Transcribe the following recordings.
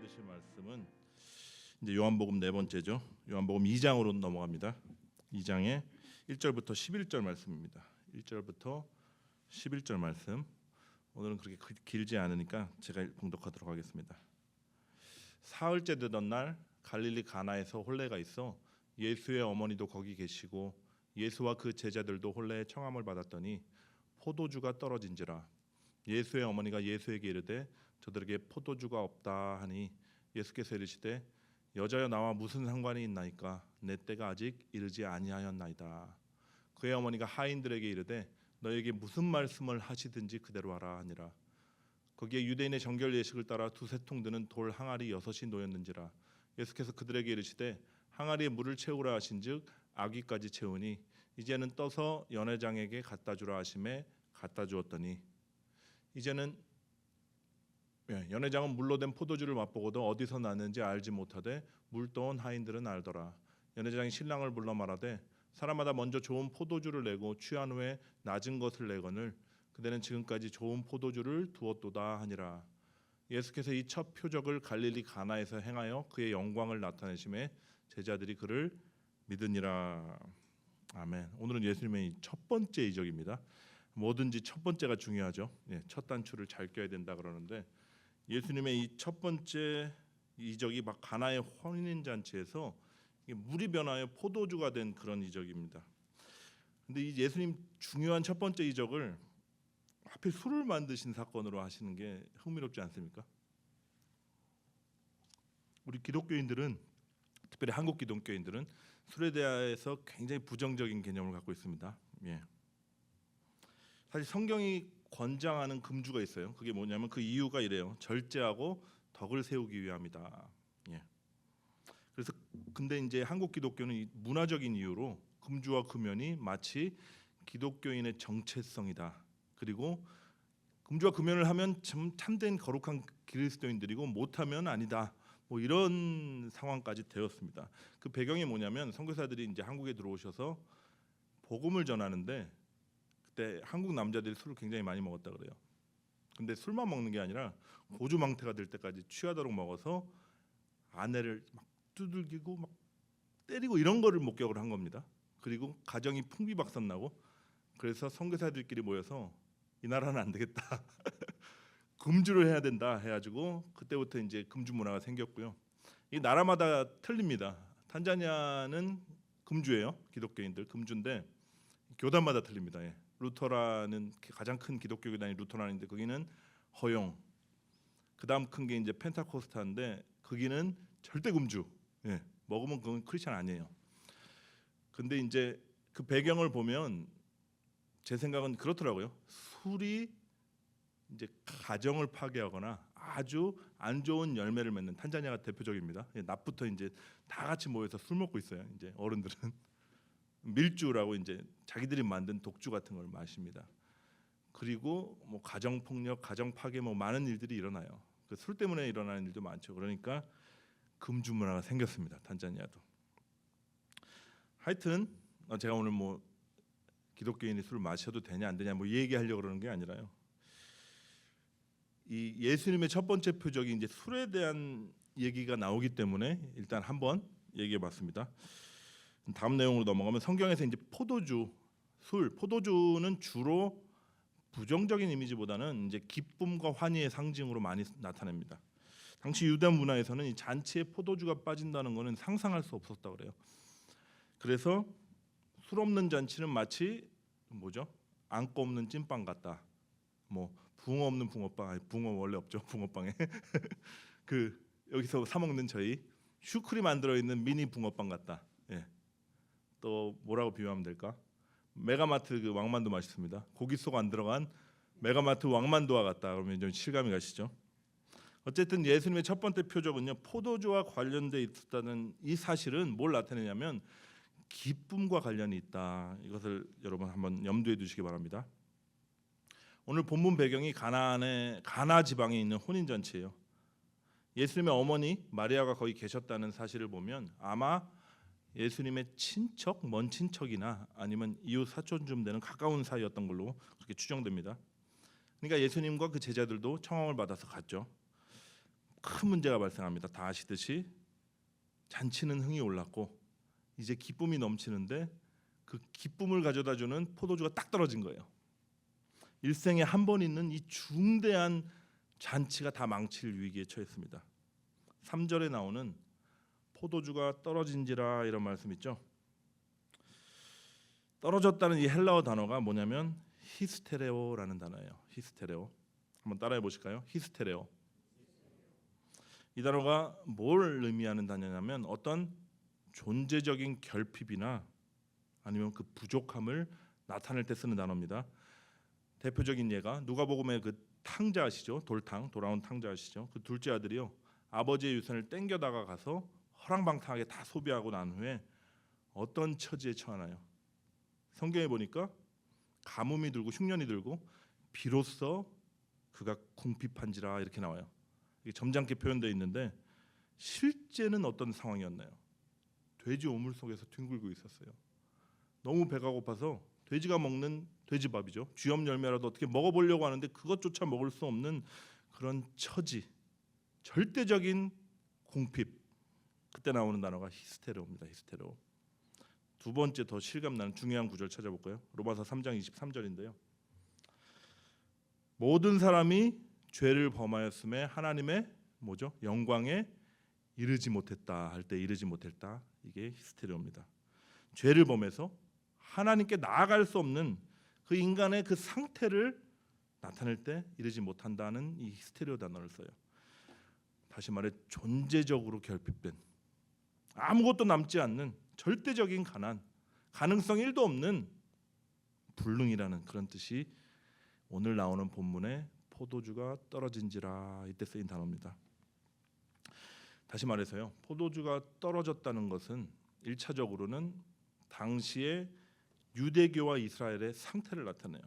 받으실 말씀은 이제 요한복음 네 번째죠. 요한복음 2장으로 넘어갑니다. 2장의 1절부터 11절 말씀입니다. 1절부터 11절 말씀. 오늘은 그렇게 길지 않으니까 제가 봉독하도록 하겠습니다. 사흘째 되던 날 갈릴리 가나에서 혼례가 있어 예수의 어머니도 거기 계시고 예수와 그 제자들도 혼례의 청함을 받았더니 포도주가 떨어진지라. 예수의 어머니가 예수에게 이르되 저들에게 포도주가 없다 하니 예수께서 이르시되 여자여 나와 무슨 상관이 있나이까 내 때가 아직 이르지 아니하였나이다. 그의 어머니가 하인들에게 이르되 너에게 무슨 말씀을 하시든지 그대로 하라 하니라. 거기에 유대인의 정결 예식을 따라 두세 통 드는 돌 항아리 6이 놓였는지라. 예수께서 그들에게 이르시되 항아리에 물을 채우라 하신즉 아귀까지 채우니 이제는 떠서 연회장에게 갖다 주라 하심에 갖다 주었더니 이제는 연회장은 물로 된 포도주를 맛보고도 어디서 났는지 알지 못하되 물 떠온 하인들은 알더라. 연회장이 신랑을 불러 말하되 사람마다 먼저 좋은 포도주를 내고 취한 후에 낮은 것을 내거늘 그대는 지금까지 좋은 포도주를 두었도다 하니라. 예수께서 이 첫 표적을 갈릴리 가나에서 행하여 그의 영광을 나타내심에 제자들이 그를 믿으니라. 아멘. 오늘은 예수님의 첫 번째 이적입니다. 뭐든지 첫 번째가 중요하죠. 첫 단추를 잘 껴야 된다 그러는데 예수님의 이 첫 번째 이적이 막 가나의 혼인 잔치에서 물이 변하여 포도주가 된 그런 이적입니다. 근데 이 예수님 중요한 첫 번째 이적을 하필 술을 만드신 사건으로 하시는 게 흥미롭지 않습니까? 우리 기독교인들은 특별히 한국 기독교인들은 술에 대해서 굉장히 부정적인 개념을 갖고 있습니다. 사실 성경이 권장하는 금주가 있어요. 그게 뭐냐면 그 이유가 이래요. 절제하고 덕을 세우기 위함이다. 그래서 근데 이제 한국 기독교는 이 문화적인 이유로 금주와 금연이 마치 기독교인의 정체성이다. 그리고 금주와 금연을 하면 참된 거룩한 그리스도인들이고 못하면 아니다. 뭐 이런 상황까지 되었습니다. 그 배경이 뭐냐면 선교사들이 이제 한국에 들어오셔서 복음을 전하는데 그때 한국 남자들이 술을 굉장히 많이 먹었다 그래요. 근데 술만 먹는 게 아니라 고주망태가 될 때까지 취하도록 먹어서 아내를 막 두들기고 막 때리고 이런 거를 목격을 한 겁니다. 그리고 가정이 풍비박산나고 그래서 선교사들끼리 모여서 이 나라는 안 되겠다. 금주를 해야 된다 해가지고 그때부터 이제 금주 문화가 생겼고요. 이 나라마다 틀립니다. 탄자니아는 금주예요. 기독교인들 금주인데 교단마다 틀립니다. 루터라는 가장 큰 기독교 교단이 루터란인데 거기는 허용. 그다음 큰 게 이제 펜타코스타인데 거기는 절대 금주. 먹으면 그건 크리스찬 아니에요. 근데 이제 그 배경을 보면 제 생각은 그렇더라고요. 술이 이제 가정을 파괴하거나 아주 안 좋은 열매를 맺는 탄자니아가 대표적입니다. 낮부터 이제 다 같이 모여서 술 먹고 있어요. 이제 어른들은 밀주라고 이제 자기들이 만든 독주 같은 걸 마십니다. 그리고 뭐 가정 폭력, 가정 파괴 뭐 많은 일들이 일어나요. 그 술 때문에 일어나는 일도 많죠. 그러니까 금주 문화가 생겼습니다. 탄자니아도. 하여튼 제가 오늘 뭐 기독교인이 술을 마셔도 되냐 안 되냐 뭐 이 얘기하려고 그러는 게 아니라요. 이 예수님의 첫 번째 표적이 이제 술에 대한 얘기가 나오기 때문에 일단 한번 얘기해봤습니다. 다음 내용으로 넘어가면 성경에서 이제 포도주는 주로 부정적인 이미지보다는 이제 기쁨과 환희의 상징으로 많이 나타냅니다. 당시 유대 문화에서는 이 잔치에 포도주가 빠진다는 것은 상상할 수 없었다 그래요. 그래서 술 없는 잔치는 마치 뭐죠? 안고 없는 찐빵 같다. 뭐 붕어 없는 붕어빵, 아니 붕어 원래 없죠. 붕어빵에 그 여기서 사 먹는 저희 슈크림 안 들어 있는 미니 붕어빵 같다. 또 뭐라고 비유하면 될까? 메가마트 그 왕만두 맛있습니다. 고기 속 안 들어간 메가마트 왕만두와 같다. 그러면 좀 실감이 가시죠? 어쨌든 예수님의 첫 번째 표적은요 포도주와 관련돼 있었다는 이 사실은 뭘 나타내냐면 기쁨과 관련이 있다. 이것을 여러분 한번 염두에 두시기 바랍니다. 오늘 본문 배경이 가나 지방에 있는 혼인 잔치예요. 예수님의 어머니 마리아가 거기 계셨다는 사실을 보면 아마 예수님의 친척, 먼 친척이나 아니면 이웃 사촌쯤 되는 가까운 사이였던 걸로 그렇게 추정됩니다. 그러니까 예수님과 그 제자들도 청함을 받아서 갔죠. 큰 문제가 발생합니다. 다 아시듯이 잔치는 흥이 올랐고 이제 기쁨이 넘치는데 그 기쁨을 가져다주는 포도주가 딱 떨어진 거예요. 일생에 한 번 있는 이 중대한 잔치가 다 망칠 위기에 처했습니다. 3절에 나오는 포도주가 떨어진지라 이런 말씀 있죠. 떨어졌다는 이 헬라어 단어가 뭐냐면 히스테레오라는 단어예요. 히스테레오. 한번 따라해 보실까요? 히스테레오. 이 단어가 뭘 의미하는 단어냐면 어떤 존재적인 결핍이나 아니면 그 부족함을 나타낼 때 쓰는 단어입니다. 대표적인 예가 누가복음의 그 탕자 아시죠? 돌탕, 돌아온 탕자 아시죠? 그 둘째 아들이요. 아버지의 유산을 땡겨다가 가서 허랑방탕하게 다 소비하고 난 후에 어떤 처지에 처하나요? 성경에 보니까 가뭄이 들고 흉년이 들고 비로소 그가 궁핍한지라 이렇게 나와요. 이게 점잖게 표현되어 있는데 실제는 어떤 상황이었나요? 돼지 오물 속에서 뒹굴고 있었어요. 너무 배가 고파서 돼지가 먹는 돼지밥이죠. 쥐염 열매라도 어떻게 먹어보려고 하는데 그것조차 먹을 수 없는 그런 처지, 절대적인 궁핍. 그때 나오는 단어가 히스테레오입니다. 히스테레오. 두 번째 더 실감나는 중요한 구절 찾아볼까요? 로마서 3장 23절인데요. 모든 사람이 죄를 범하였음에 하나님의 뭐죠? 영광에 이르지 못했다 할 때 이르지 못했다. 이게 히스테레오입니다. 죄를 범해서 하나님께 나아갈 수 없는 그 인간의 그 상태를 나타낼 때 이르지 못한다는 이 히스테레오 단어를 써요. 다시 말해 존재적으로 결핍된 아무것도 남지 않는 절대적인 가난, 가능성 1도 없는 불능이라는 그런 뜻이 오늘 나오는 본문에 포도주가 떨어진지라 이때 쓰인 단어입니다. 다시 말해서요. 포도주가 떨어졌다는 것은 1차적으로는 당시의 유대교와 이스라엘의 상태를 나타내요.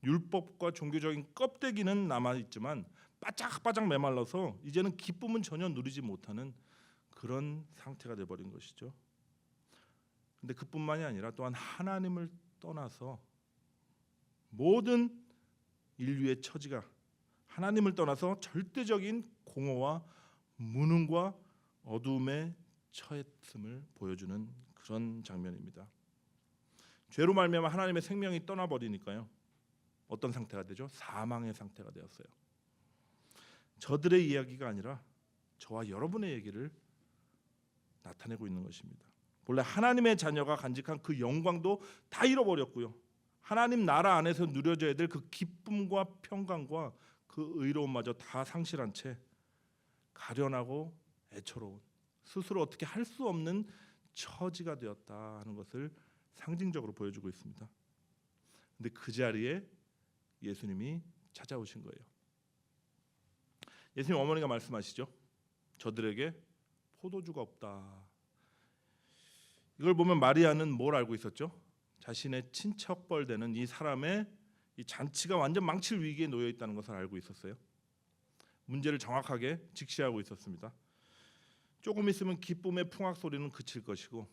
율법과 종교적인 껍데기는 남아있지만 바짝바짝 메말라서 이제는 기쁨은 전혀 누리지 못하는 그런 상태가 돼버린 것이죠. 근데 그뿐만이 아니라 또한 하나님을 떠나서 모든 인류의 처지가 하나님을 떠나서 절대적인 공허와 무능과 어두움에 처했음을 보여주는 그런 장면입니다. 죄로 말미암아 하나님의 생명이 떠나버리니까요. 어떤 상태가 되죠? 사망의 상태가 되었어요. 저들의 이야기가 아니라 저와 여러분의 얘기를 나타내고 있는 것입니다. 본래 하나님의 자녀가 간직한 그 영광도 다 잃어버렸고요. 하나님 나라 안에서 누려져야 될 그 기쁨과 평강과 그 의로움마저 다 상실한 채 가련하고 애처로운 스스로 어떻게 할 수 없는 처지가 되었다 하는 것을 상징적으로 보여주고 있습니다. 근데 그 자리에 예수님이 찾아오신 거예요. 예수님 어머니가 말씀하시죠. 저들에게 포도주가 없다. 이걸 보면 마리아는 뭘 알고 있었죠? 자신의 친척뻘 되는 이 사람의 이 잔치가 완전 망칠 위기에 놓여 있다는 것을 알고 있었어요. 문제를 정확하게 직시하고 있었습니다. 조금 있으면 기쁨의 풍악 소리는 그칠 것이고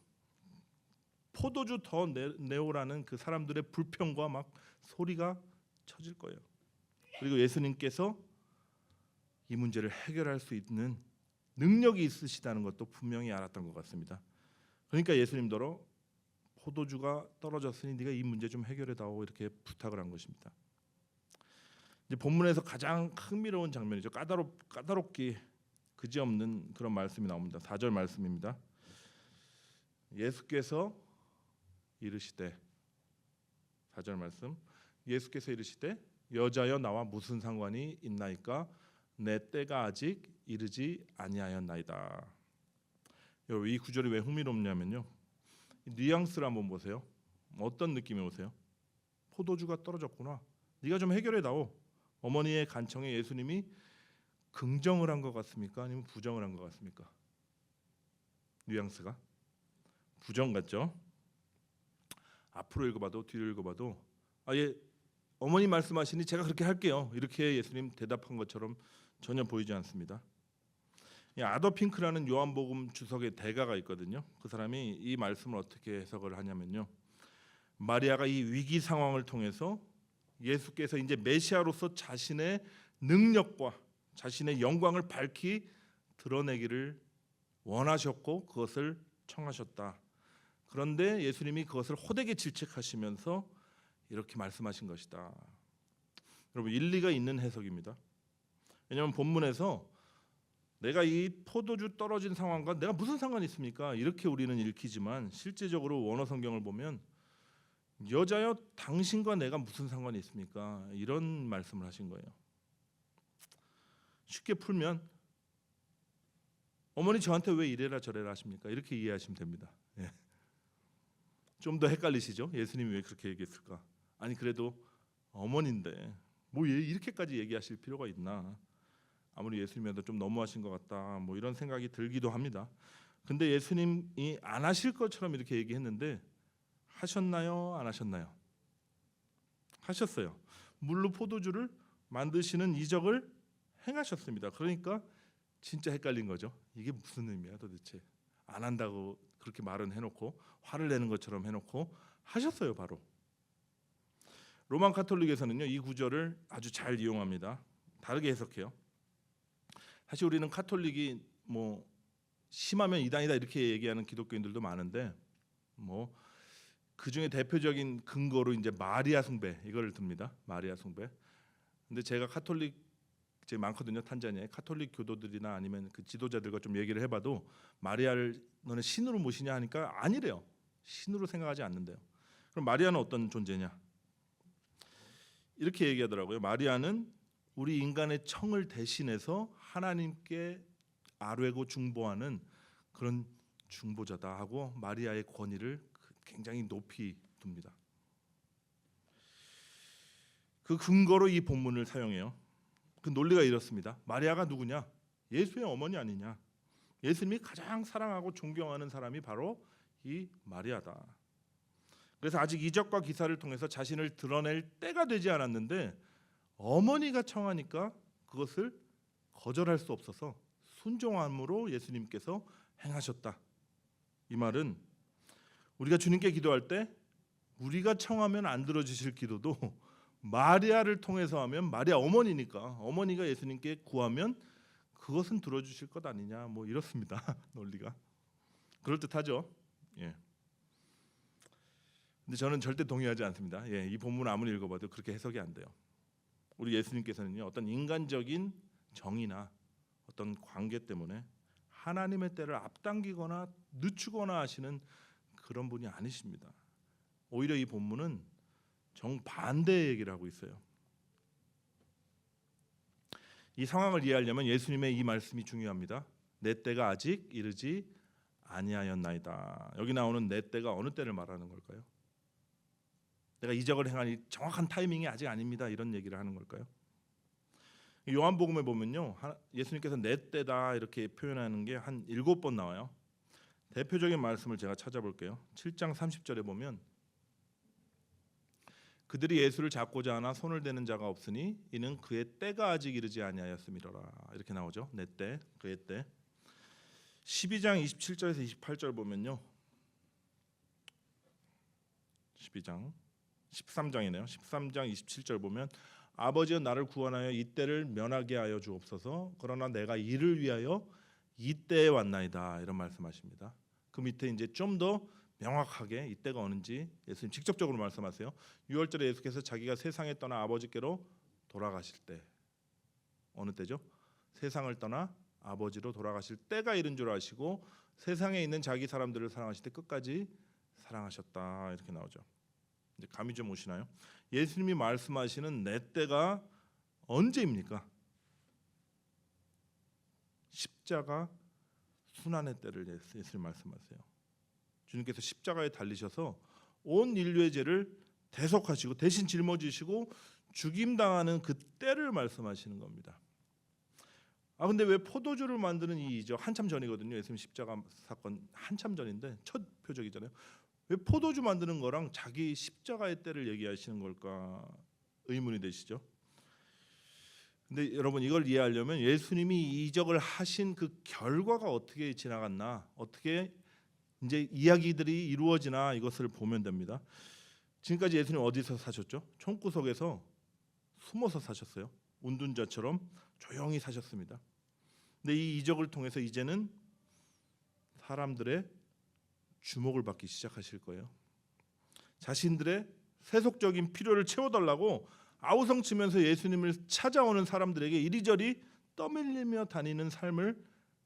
포도주 더 내오라는 그 사람들의 불평과 막 소리가 쳐질 거예요. 그리고 예수님께서 이 문제를 해결할 수 있는 능력이 있으시다는 것도 분명히 알았던 것 같습니다. 그러니까 예수님더러 포도주가 떨어졌으니 네가 이 문제 좀 해결해다오 이렇게 부탁을 한 것입니다. 이제 본문에서 가장 흥미로운 장면이죠. 까다롭기 그지없는 그런 말씀이 나옵니다. 4절 말씀입니다. 예수께서 이르시되 4절 말씀 예수께서 이르시되 여자여 나와 무슨 상관이 있나이까 내 때가 아직 이르지 아니하였나이다. 여러분 이 구절이 왜 흥미롭냐면요. 뉘앙스를 한번 보세요. 어떤 느낌이 오세요? 포도주가 떨어졌구나. 네가 좀 해결해다오. 어머니의 간청에 예수님이 긍정을 한 것 같습니까? 아니면 부정을 한 것 같습니까? 뉘앙스가 부정 같죠? 앞으로 읽어봐도 뒤로 읽어봐도 예, 어머니 말씀하시니 제가 그렇게 할게요. 이렇게 예수님 대답한 것처럼 전혀 보이지 않습니다. 아더 핑크라는 요한복음 주석의 대가가 있거든요. 그 사람이 이 말씀을 어떻게 해석을 하냐면요. 마리아가 이 위기 상황을 통해서 예수께서 이제 메시아로서 자신의 능력과 자신의 영광을 밝히 드러내기를 원하셨고 그것을 청하셨다. 그런데 예수님이 그것을 호되게 질책하시면서 이렇게 말씀하신 것이다. 여러분, 일리가 있는 해석입니다. 왜냐하면 본문에서 내가 이 포도주 떨어진 상황과 내가 무슨 상관이 있습니까? 이렇게 우리는 읽히지만 실제적으로 원어 성경을 보면 여자여 당신과 내가 무슨 상관이 있습니까? 이런 말씀을 하신 거예요. 쉽게 풀면 어머니 저한테 왜 이래라 저래라 하십니까? 이렇게 이해하시면 됩니다. 예. 좀 더 헷갈리시죠? 예수님이 왜 그렇게 얘기했을까? 아니 그래도 어머니인데 뭐 이렇게까지 얘기하실 필요가 있나? 아무리 예수님이라도 좀 너무하신 것 같다. 뭐 이런 생각이 들기도 합니다. 근데 예수님이 안 하실 것처럼 이렇게 얘기했는데 하셨나요? 안 하셨나요? 하셨어요. 물로 포도주를 만드시는 이적을 행하셨습니다. 그러니까 진짜 헷갈린 거죠. 이게 무슨 의미야 도대체? 안 한다고 그렇게 말은 해놓고 화를 내는 것처럼 해놓고 하셨어요. 바로 로만 가톨릭에서는요 이 구절을 아주 잘 이용합니다. 다르게 해석해요. 사실 우리는 가톨릭이 뭐 심하면 이단이다 이렇게 얘기하는 기독교인들도 많은데 뭐 그 중에 대표적인 근거로 이제 마리아 숭배 이거를 듭니다. 마리아 숭배. 근데 제가 가톨릭 이제 많거든요. 탄자니아에 가톨릭 교도들이나 아니면 그 지도자들과 좀 얘기를 해봐도 마리아를 너네 신으로 모시냐 하니까 아니래요. 신으로 생각하지 않는데요. 그럼 마리아는 어떤 존재냐? 이렇게 얘기하더라고요. 마리아는 우리 인간의 청을 대신해서 하나님께 아뢰고 중보하는 그런 중보자다 하고 마리아의 권위를 굉장히 높이 둡니다. 그 근거로 이 본문을 사용해요. 그 논리가 이렇습니다. 마리아가 누구냐? 예수의 어머니 아니냐? 예수님이 가장 사랑하고 존경하는 사람이 바로 이 마리아다. 그래서 아직 이적과 기사를 통해서 자신을 드러낼 때가 되지 않았는데 어머니가 청하니까 그것을 거절할 수 없어서 순종함으로 예수님께서 행하셨다. 이 말은 우리가 주님께 기도할 때 우리가 청하면 안 들어주실 기도도 마리아를 통해서 하면 마리아 어머니니까 어머니가 예수님께 구하면 그것은 들어주실 것 아니냐 뭐 이렇습니다. 논리가 그럴듯하죠. 예. 근데 저는 절대 동의하지 않습니다. 예, 이 본문 아무리 읽어봐도 그렇게 해석이 안 돼요. 우리 예수님께서는요 어떤 인간적인 정의나 어떤 관계 때문에 하나님의 때를 앞당기거나 늦추거나 하시는 그런 분이 아니십니다. 오히려 이 본문은 정반대의 얘기를 하고 있어요. 이 상황을 이해하려면 예수님의 이 말씀이 중요합니다. 내 때가 아직 이르지 아니하였나이다. 여기 나오는 내 때가 어느 때를 말하는 걸까요? 내가 이적을 행한 이 정확한 타이밍이 아직 아닙니다. 이런 얘기를 하는 걸까요? 요한복음에 보면요, 예수님께서 내 때다 이렇게 표현하는 게 한 7번 나와요. 대표적인 말씀을 제가 찾아볼게요. 7장 30절에 보면 그들이 예수를 잡고자 하나 손을 대는 자가 없으니 이는 그의 때가 아직 이르지 아니하였음이로라. 이렇게 나오죠. 내 때, 그의 때. 12장 27절에서 28절 보면요. 13장이네요. 13장 27절 보면 아버지여 나를 구원하여 이 때를 면하게 하여 주옵소서. 그러나 내가 이를 위하여 이 때에 왔나이다. 이런 말씀하십니다. 그 밑에 이제 좀 더 명확하게 이때가 어는지 예수님 직접적으로 말씀하세요. 6월절에 예수께서 자기가 세상에 떠나 아버지께로 돌아가실 때 어느 때죠? 세상을 떠나 아버지로 돌아가실 때가 이른 줄 아시고 세상에 있는 자기 사람들을 사랑하실 때 끝까지 사랑하셨다. 이렇게 나오죠. 이제 감이 좀 오시나요? 예수님이 말씀하시는 내 때가 언제입니까? 십자가 순환의 때를 예수님 말씀하세요. 주님께서 십자가에 달리셔서 온 인류의 죄를 대속하시고 대신 짊어지시고 죽임당하는 그 때를 말씀하시는 겁니다. 아 근데 왜 포도주를 만드는 이 이적 한참 전이거든요. 예수님 십자가 사건 한참 전인데 첫 표적이잖아요. 왜 포도주 만드는 거랑 자기 십자가의 때를 얘기하시는 걸까 의문이 되시죠? 근데 여러분 이걸 이해하려면 예수님이 이 이적을 하신 그 결과가 어떻게 지나갔나, 어떻게 이제 이야기들이 이루어지나 이것을 보면 됩니다. 지금까지 예수님 어디서 사셨죠? 총구석에서 숨어서 사셨어요. 운둔자처럼 조용히 사셨습니다. 근데 이 이적을 통해서 이제는 사람들의 주목을 받기 시작하실 거예요. 자신들의 세속적인 필요를 채워달라고 아우성치면서 예수님을 찾아오는 사람들에게 이리저리 떠밀리며 다니는 삶을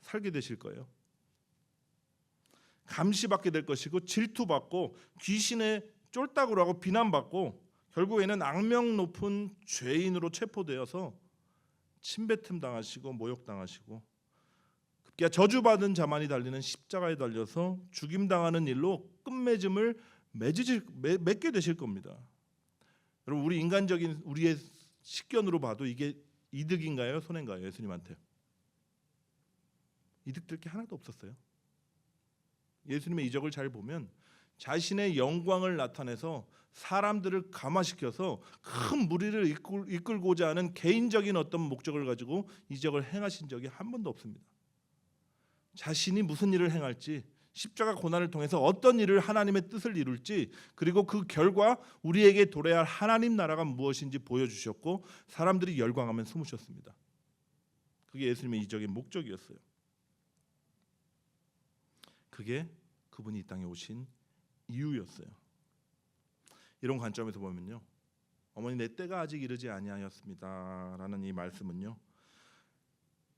살게 되실 거예요. 감시받게 될 것이고 질투받고 귀신의 쫄따구라고 비난받고 결국에는 악명 높은 죄인으로 체포되어서 침뱉음 당하시고 모욕당하시고 급기야 저주받은 자만이 달리는 십자가에 달려서 죽임당하는 일로 끝맺음을 맺게 되실 겁니다. 여러분, 우리 인간적인 우리의 식견으로 봐도 이게 이득인가요? 손해인가요? 예수님한테 이득될 게 하나도 없었어요. 예수님의 이적을 잘 보면 자신의 영광을 나타내서 사람들을 감화시켜서 큰 무리를 이끌고자 하는 개인적인 어떤 목적을 가지고 이적을 행하신 적이 한 번도 없습니다. 자신이 무슨 일을 행할지, 십자가 고난을 통해서 어떤 일을 하나님의 뜻을 이룰지, 그리고 그 결과 우리에게 도래할 할 하나님 나라가 무엇인지 보여주셨고 사람들이 열광하면 숨으셨습니다. 그게 예수님의 이적의 목적이었어요. 그게 그분이 이 땅에 오신 이유였어요. 이런 관점에서 보면요, 어머니 내 때가 아직 이르지 아니하였습니다라는 이 말씀은요,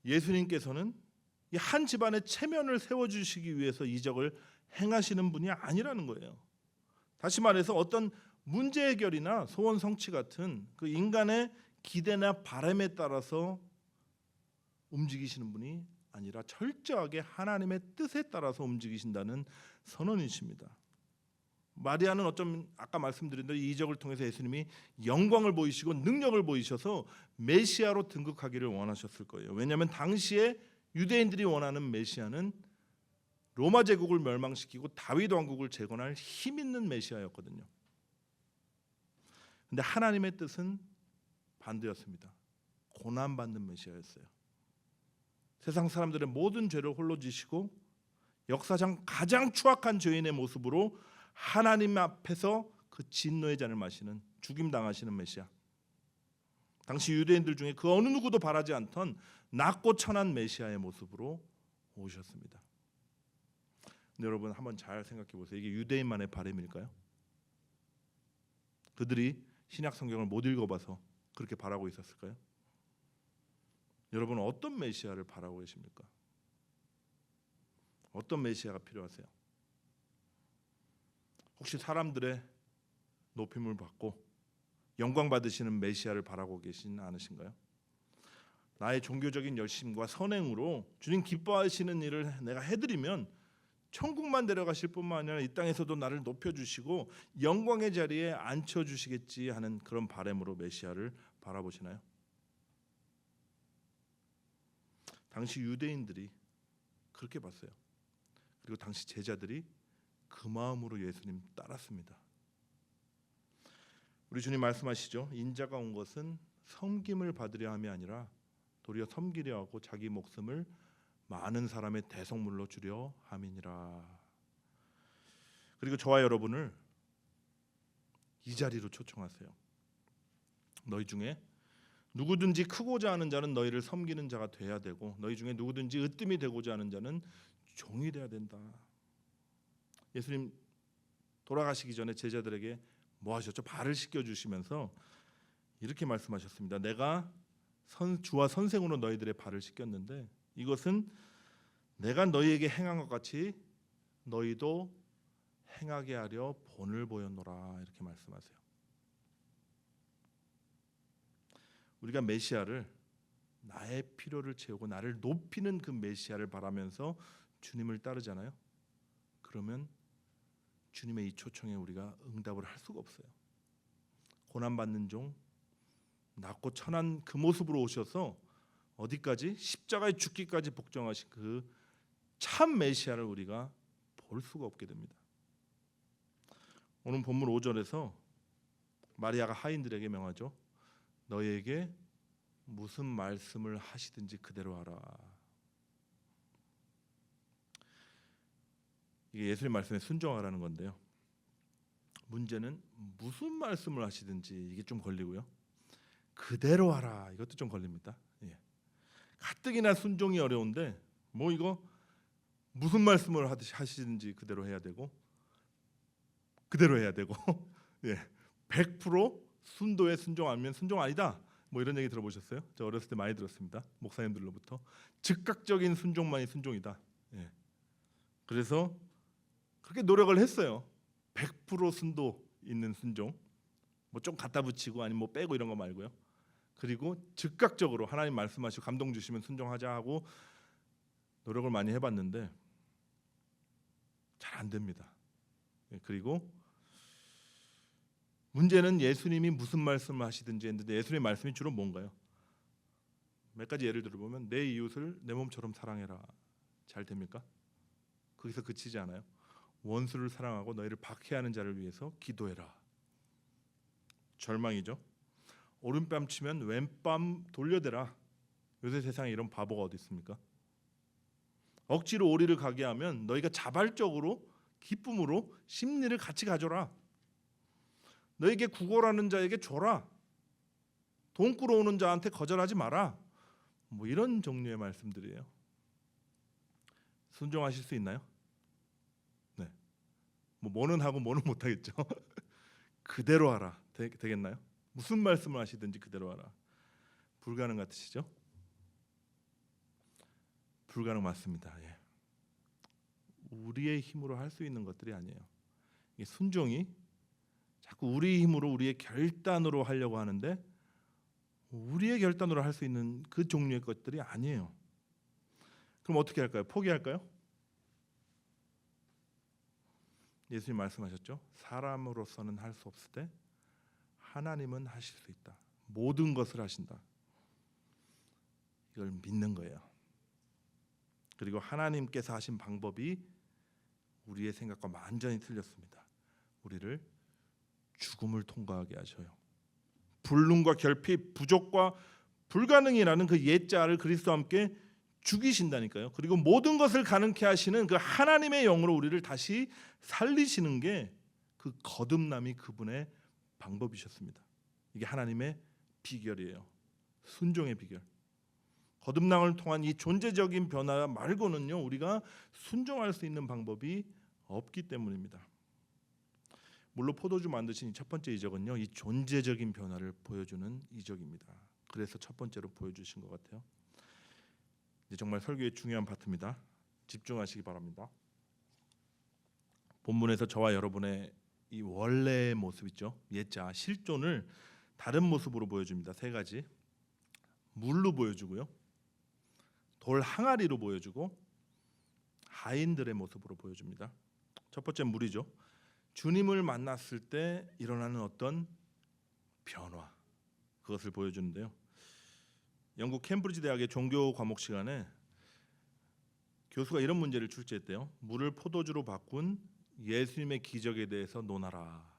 예수님께서는 이 한 집안의 체면을 세워주시기 위해서 이적을 행하시는 분이 아니라는 거예요. 다시 말해서 어떤 문제 해결이나 소원 성취 같은 그 인간의 기대나 바람에 따라서 움직이시는 분이 아니라 철저하게 하나님의 뜻에 따라서 움직이신다는 선언이십니다. 마리아는 어쩜 아까 말씀드린 대로 이 이적을 통해서 예수님이 영광을 보이시고 능력을 보이셔서 메시아로 등극하기를 원하셨을 거예요. 왜냐하면 당시에 유대인들이 원하는 메시아는 로마 제국을 멸망시키고 다윗 왕국을 재건할 힘 있는 메시아였거든요. 근데 하나님의 뜻은 반대였습니다. 고난받는 메시아였어요. 세상 사람들의 모든 죄를 홀로 지시고 역사상 가장 추악한 죄인의 모습으로 하나님 앞에서 그 진노의 잔을 마시는, 죽임당하시는 메시아. 당시 유대인들 중에 그 어느 누구도 바라지 않던 낮고 천한 메시아의 모습으로 오셨습니다. 근데 여러분 한번 잘 생각해 보세요. 이게 유대인만의 바람일까요? 그들이 신약 성경을 못 읽어봐서 그렇게 바라고 있었을까요? 여러분은 어떤 메시아를 바라고 계십니까? 어떤 메시아가 필요하세요? 혹시 사람들의 높임을 받고 영광 받으시는 메시아를 바라고 계신 않으신가요? 나의 종교적인 열심과 선행으로 주님 기뻐하시는 일을 내가 해드리면 천국만 데려가실 뿐만 아니라 이 땅에서도 나를 높여주시고 영광의 자리에 앉혀주시겠지 하는 그런 바람으로 메시아를 바라보시나요? 당시 유대인들이 그렇게 봤어요. 그리고 당시 제자들이 그 마음으로 예수님 따랐습니다. 우리 주님 말씀하시죠. 인자가 온 것은 섬김을 받으려 함이 아니라 도리어 섬기려 하고 자기 목숨을 많은 사람의 대속물로 주려 함이니라. 그리고 저와 여러분을 이 자리로 초청하세요. 너희 중에 누구든지 크고자 하는 자는 너희를 섬기는 자가 돼야 되고 너희 중에 누구든지 으뜸이 되고자 하는 자는 종이 돼야 된다. 예수님 돌아가시기 전에 제자들에게 뭐 하셨죠? 발을 씻겨주시면서 이렇게 말씀하셨습니다. 내가 주와 선생으로 너희들의 발을 씻겼는데 이것은 내가 너희에게 행한 것 같이 너희도 행하게 하려 본을 보였노라. 이렇게 말씀하세요. 우리가 메시아를 나의 필요를 채우고 나를 높이는 그 메시아를 바라면서 주님을 따르잖아요. 그러면 주님의 이 초청에 우리가 응답을 할 수가 없어요. 고난받는 종, 낮고 천한 그 모습으로 오셔서 어디까지? 십자가에 죽기까지 복종하신 그 참 메시아를 우리가 볼 수가 없게 됩니다. 오늘 본문 5절에서 마리아가 하인들에게 명하죠. 너희에게 무슨 말씀을 하시든지 그대로 하라. 이게 예수님 말씀에 순종하라는 건데요. 문제는 무슨 말씀을 하시든지 이게 좀 걸리고요. 그대로 하라. 이것도 좀 걸립니다. 예. 가뜩이나 순종이 어려운데 뭐 이거 무슨 말씀을 하시든지 그대로 해야 되고 예, 100% 순도에 순종 아니면 순종 아니다. 뭐 이런 얘기 들어보셨어요? 저 어렸을 때 많이 들었습니다. 목사님들로부터 즉각적인 순종만이 순종이다. 예. 그래서 그렇게 노력을 했어요. 100% 순도 있는 순종, 뭐 좀 갖다 붙이고 아니면 뭐 빼고 이런 거 말고요. 그리고 즉각적으로 하나님 말씀하시고 감동 주시면 순종하자 하고 노력을 많이 해봤는데 잘 안 됩니다. 예. 그리고 문제는 예수님이 무슨 말씀을 하시든지 했는데 예수님의 말씀이 주로 뭔가요? 몇 가지 예를 들어보면 내 이웃을 내 몸처럼 사랑해라. 잘 됩니까? 거기서 그치지 않아요. 원수를 사랑하고 너희를 박해하는 자를 위해서 기도해라. 절망이죠. 오른뺨 치면 왼뺨 돌려대라. 요새 세상에 이런 바보가 어디 있습니까? 억지로 오리를 가게 하면 너희가 자발적으로 기쁨으로 심리를 같이 가져라. 너에게 구걸하는 자에게 줘라. 돈 끌어오는 자한테 거절하지 마라. 뭐 이런 종류의 말씀들이에요. 순종하실 수 있나요? 네. 뭐는 하고 뭐는 못 하겠죠. 그대로 하라. 되겠나요? 무슨 말씀을 하시든지 그대로 하라. 불가능 같으시죠? 불가능 맞습니다. 예. 우리의 힘으로 할 수 있는 것들이 아니에요. 이 순종이 자꾸 우리 힘으로 우리의 결단으로 하려고 하는데 우리의 결단으로 할 수 있는 그 종류의 것들이 아니에요. 그럼 어떻게 할까요? 포기할까요? 예수님 말씀하셨죠. 사람으로서는 할 수 없을 때 하나님은 하실 수 있다. 모든 것을 하신다. 이걸 믿는 거예요. 그리고 하나님께서 하신 방법이 우리의 생각과 완전히 틀렸습니다. 우리를 죽음을 통과하게 하셔요. 불능과 결핍, 부족과 불가능이라는 그 옛자를 그리스도와 함께 죽이신다니까요. 그리고 모든 것을 가능케 하시는 그 하나님의 영으로 우리를 다시 살리시는 게 그 거듭남이 그분의 방법이셨습니다. 이게 하나님의 비결이에요. 순종의 비결. 거듭남을 통한 이 존재적인 변화 말고는요 우리가 순종할 수 있는 방법이 없기 때문입니다. 물로 포도주 만드신 이 첫 번째 이적은요 이 존재적인 변화를 보여주는 이적입니다. 그래서 첫 번째로 보여주신 것 같아요. 이제 정말 설교의 중요한 파트입니다. 집중하시기 바랍니다. 본문에서 저와 여러분의 이 원래의 모습 있죠. 옛자 실존을 다른 모습으로 보여줍니다. 세 가지. 물로 보여주고요. 돌 항아리로 보여주고 하인들의 모습으로 보여줍니다. 첫 번째 물이죠. 주님을 만났을 때 일어나는 어떤 변화 그것을 보여주는데요. 영국 캠브리지 대학의 종교 과목 시간에 교수가 이런 문제를 출제했대요. 물을 포도주로 바꾼 예수님의 기적에 대해서 논하라.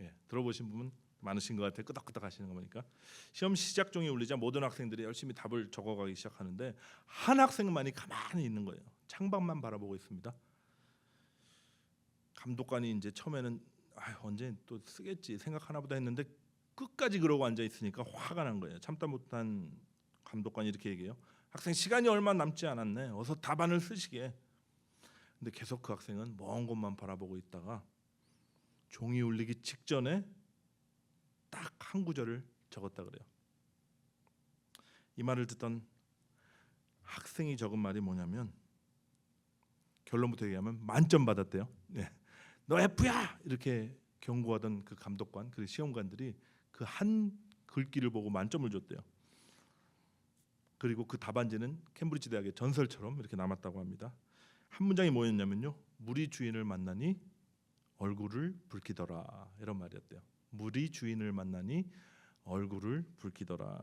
예, 들어보신 분 많으신 것 같아요. 끄덕끄덕 하시는 거 보니까. 시험 시작종이 울리자 모든 학생들이 열심히 답을 적어가기 시작하는데 한 학생만이 가만히 있는 거예요. 창밖만 바라보고 있습니다. 감독관이 이제 처음에는 언제 또 쓰겠지 생각하나 보다 했는데 끝까지 그러고 앉아 있으니까 화가 난 거예요. 참다 못한 감독관이 이렇게 얘기해요. 학생 시간이 얼마 남지 않았네. 어서 답안을 쓰시게. 근데 계속 그 학생은 먼 곳만 바라보고 있다가 종이 울리기 직전에 딱 한 구절을 적었다 그래요. 이 말을 듣던 학생이 적은 말이 뭐냐면 결론부터 얘기하면 만점 받았대요. 네. 너 F야! 이렇게 경고하던 그 감독관, 그 시험관들이 그 한 글귀를 보고 만점을 줬대요. 그리고 그 답안지는 캠브리지 대학의 전설처럼 이렇게 남았다고 합니다. 한 문장이 뭐였냐면요. 물이 주인을 만나니 얼굴을 붉히더라. 이런 말이었대요. 물이 주인을 만나니 얼굴을 붉히더라.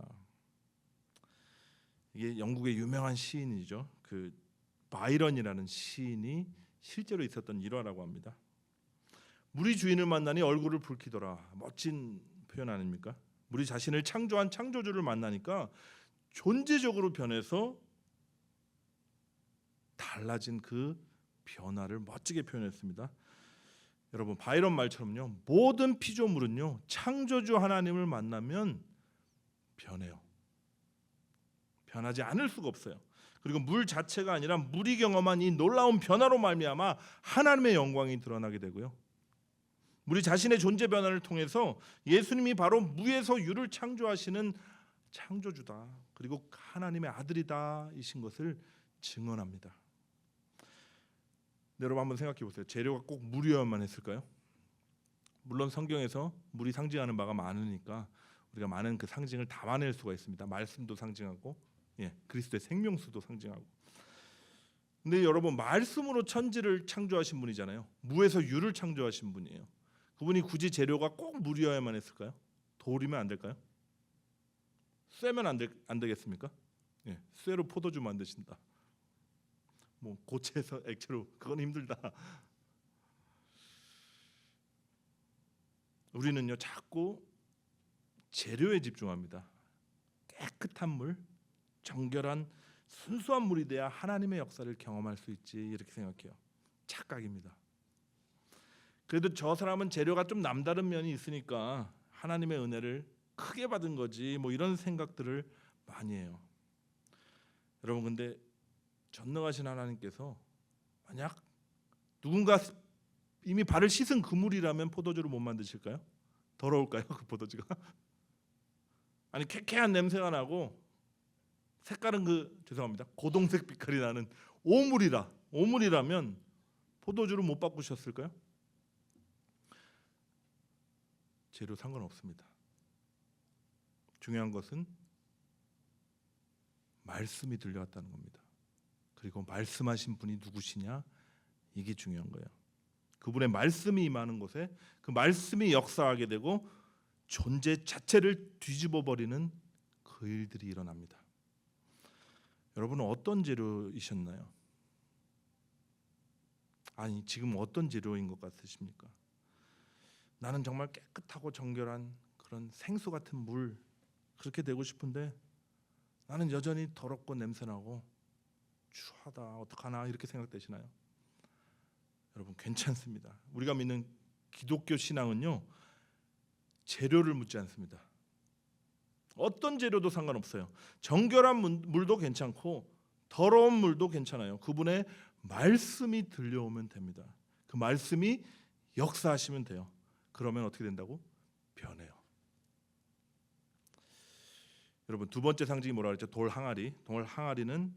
이게 영국의 유명한 시인이죠. 그 바이런이라는 시인이 실제로 있었던 일화라고 합니다. 물이 주인을 만나니 얼굴을 붉히더라. 멋진 표현 아닙니까? 물이 자신을 창조한 창조주를 만나니까 존재적으로 변해서 달라진 그 변화를 멋지게 표현했습니다. 여러분 바이런 말처럼요. 모든 피조물은요. 창조주 하나님을 만나면 변해요. 변하지 않을 수가 없어요. 그리고 물 자체가 아니라 물이 경험한 이 놀라운 변화로 말미암아 하나님의 영광이 드러나게 되고요. 물이 자신의 존재 변화를 통해서 예수님이 바로 무에서 유를 창조하시는 창조주다, 그리고 하나님의 아들이다 이신 것을 증언합니다. 여러분 한번 생각해 보세요. 재료가 꼭 물이어야만 했을까요? 물론 성경에서 물이 상징하는 바가 많으니까 우리가 많은 그 상징을 담아낼 수가 있습니다. 말씀도 상징하고, 그리스도의 생명수도 상징하고. 근데 여러분, 말씀으로 천지를 창조하신 분이잖아요. 무에서 유를 창조하신 분이에요. 그분이 굳이 재료가 꼭 물이어야만 했을까요? 돌이면 안 될까요? 쇠면 안 되겠습니까? 쇠로 포도주 만드신다. 뭐 고체에서 액체로, 그건 힘들다. 우리는요 자꾸 재료에 집중합니다. 깨끗한 물, 정결한 순수한 물이 돼야 하나님의 역사를 경험할 수 있지, 이렇게 생각해요. 착각입니다. 그래도 저 사람은 재료가 좀 남다른 면이 있으니까 하나님의 은혜를 크게 받은 거지, 뭐 이런 생각들을 많이 해요. 여러분, 근데 전능하신 하나님께서 만약 누군가 이미 발을 씻은 그물이라면 포도주를 못 만드실까요? 더러울까요? 그 포도주가? 아니, 쾌쾌한 냄새가 나고 색깔은 죄송합니다, 고동색 빛깔이 나는 오물이라면 포도주를 못 바꾸셨을까요? 재료 상관없습니다. 중요한 것은 말씀이 들려왔다는 겁니다. 그리고 말씀하신 분이 누구시냐, 이게 중요한 거예요. 그분의 말씀이 임하는 곳에 그 말씀이 역사하게 되고 존재 자체를 뒤집어 버리는 그 일들이 일어납니다. 여러분은 어떤 재료이셨나요? 아니, 지금 어떤 재료인 것 같으십니까? 나는 정말 깨끗하고 정결한 그런 생수 같은 물, 그렇게 되고 싶은데 나는 여전히 더럽고 냄새나고 추하다, 어떡하나, 이렇게 생각되시나요? 여러분, 괜찮습니다. 우리가 믿는 기독교 신앙은요 재료를 묻지 않습니다. 어떤 재료도 상관없어요. 정결한 물도 괜찮고 더러운 물도 괜찮아요. 그분의 말씀이 들려오면 됩니다. 그 말씀이 역사하시면 돼요. 그러면 어떻게 된다고? 변해요. 여러분, 두 번째 상징이 뭐라 그랬죠? 돌 항아리. 돌 항아리는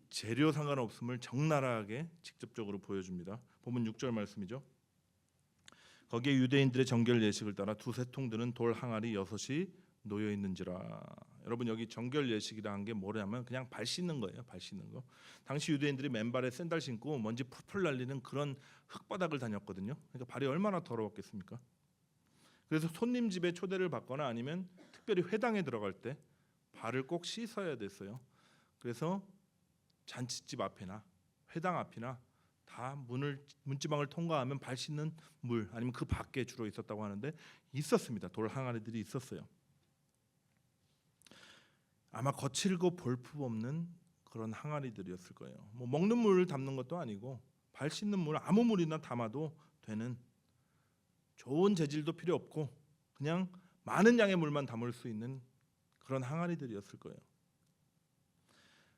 재료 상관없음을 적나라하게 직접적으로 보여줍니다. 본문 6절 말씀이죠. 거기에 유대인들의 정결 예식을 따라 두세 통 드는 돌 항아리 6이 놓여 있는지라. 여러분, 여기 정결 예식이라는 게 뭐냐면 그냥 발 씻는 거예요. 발 씻는 거. 당시 유대인들이 맨발에 샌들 신고 먼지 풀풀 날리는 그런 흙바닥을 다녔거든요. 그러니까 발이 얼마나 더러웠겠습니까? 그래서 손님 집에 초대를 받거나 아니면 특별히 회당에 들어갈 때 발을 꼭 씻어야 됐어요. 그래서 잔치집 앞이나 회당 앞이나 다 문지방을 통과하면 발 씻는 물, 아니면 그 밖에 주로 있었다고 하는데, 있었습니다. 돌 항아리들이 있었어요. 아마 거칠고 볼품 없는 그런 항아리들이었을 거예요. 뭐 먹는 물을 담는 것도 아니고 발 씻는 물, 아무 물이나 담아도 되는, 좋은 재질도 필요 없고 그냥 많은 양의 물만 담을 수 있는 그런 항아리들이었을 거예요.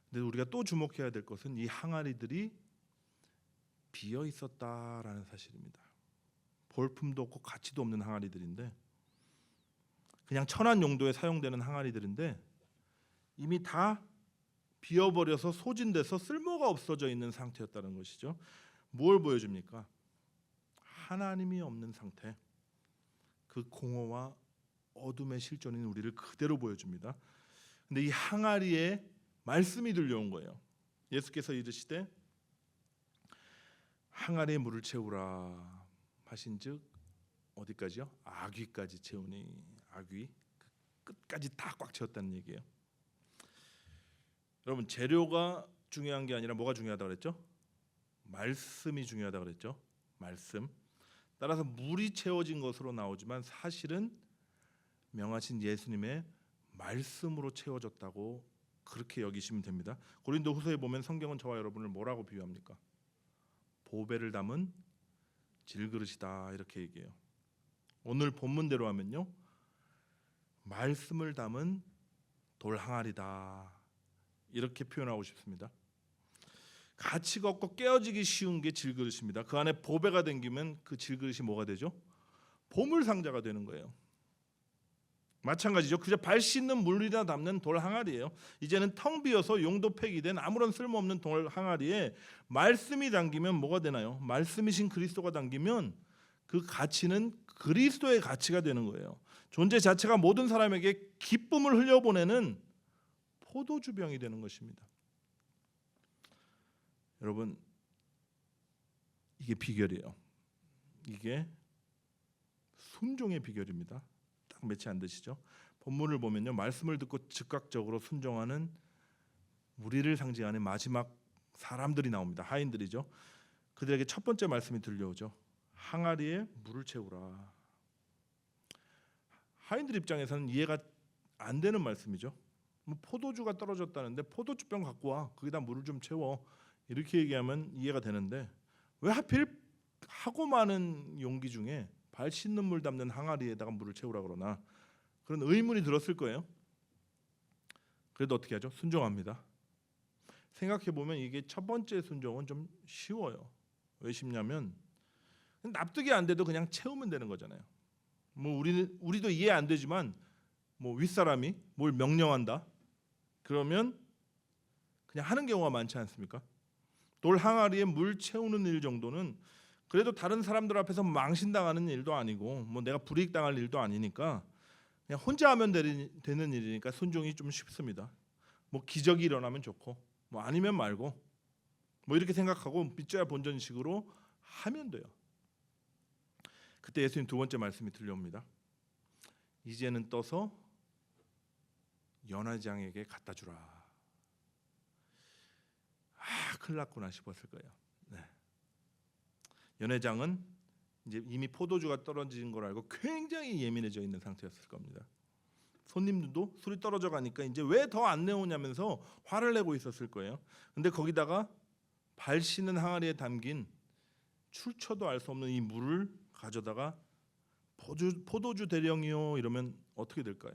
근데 우리가 또 주목해야 될 것은 이 항아리들이 비어 있었다라는 사실입니다. 볼품도 없고 가치도 없는 항아리들인데, 그냥 천한 용도에 사용되는 항아리들인데 이미 다 비어버려서 소진돼서 쓸모가 없어져 있는 상태였다는 것이죠. 뭘 보여줍니까? 하나님이 없는 상태, 그 공허와 어둠의 실존인 우리를 그대로 보여줍니다. 근데 이 항아리에 말씀이 들려온 거예요. 예수께서 이르시되 항아리에 물을 채우라 하신즉 어디까지요? 아귀까지 채우니. 아귀 끝까지 다 꽉 채웠다는 얘기예요. 여러분, 재료가 중요한 게 아니라 뭐가 중요하다 그랬죠? 말씀이 중요하다 그랬죠? 말씀. 따라서 물이 채워진 것으로 나오지만 사실은 명하신 예수님의 말씀으로 채워졌다고 그렇게 여기시면 됩니다. 고린도후서에 보면 성경은 저와 여러분을 뭐라고 비유합니까? 보배를 담은 질그릇이다, 이렇게 얘기해요. 오늘 본문대로 하면요, 말씀을 담은 돌 항아리다, 이렇게 표현하고 싶습니다. 가치가 없고 깨어지기 쉬운 게 질그릇입니다. 그 안에 보배가 담기면 그 질그릇이 뭐가 되죠? 보물상자가 되는 거예요. 마찬가지죠. 그저 발 씻는 물이나 담는 돌 항아리예요. 이제는 텅 비어서 용도 폐기된 아무런 쓸모없는 돌 항아리에 말씀이 담기면 뭐가 되나요? 말씀이신 그리스도가 담기면 그 가치는 그리스도의 가치가 되는 거예요. 존재 자체가 모든 사람에게 기쁨을 흘려보내는 포도주병이 되는 것입니다. 여러분, 이게 비결이에요. 이게 순종의 비결입니다. 딱 매치 안 되시죠? 본문을 보면요, 말씀을 듣고 즉각적으로 순종하는 우리를 상징하는 마지막 사람들이 나옵니다. 하인들이죠. 그들에게 첫 번째 말씀이 들려오죠. 항아리에 물을 채우라. 하인들 입장에서는 이해가 안 되는 말씀이죠. 뭐 포도주가 떨어졌다는데 포도주병 갖고 와, 거기다 물을 좀 채워, 이렇게 얘기하면 이해가 되는데 왜 하필 하고 많은 용기 중에 발 씻는 물 담는 항아리에다가 물을 채우라 그러나, 그런 의문이 들었을 거예요. 그래도 어떻게 하죠? 순종합니다. 생각해 보면 이게 첫 번째 순종은 좀 쉬워요. 왜 쉽냐면 납득이 안 돼도 그냥 채우면 되는 거잖아요. 뭐 우리도 이해 안 되지만 뭐 윗사람이 뭘 명령한다 그러면 그냥 하는 경우가 많지 않습니까? 돌 항아리에 물 채우는 일 정도는 그래도 다른 사람들 앞에서 망신당하는 일도 아니고 뭐 내가 불이익 당할 일도 아니니까 그냥 혼자 하면 되는 일이니까 순종이 좀 쉽습니다. 뭐 기적이 일어나면 좋고 뭐 아니면 말고 뭐 이렇게 생각하고 믿져야 본전식으로 하면 돼요. 그때 예수님 두 번째 말씀이 들려옵니다. 이제는 떠서 연회장에게 갖다 주라. 큰일 났구나 싶었을 거예요. 네. 연회장은 이제 이미 포도주가 떨어진 걸 알고 굉장히 예민해져 있는 상태였을 겁니다. 손님들도 술이 떨어져 가니까 이제 왜 더 안 내오냐면서 화를 내고 있었을 거예요. 근데 거기다가 발 씻는 항아리에 담긴 출처도 알 수 없는 이 물을 가져다가 포도주 대령이요 이러면 어떻게 될까요?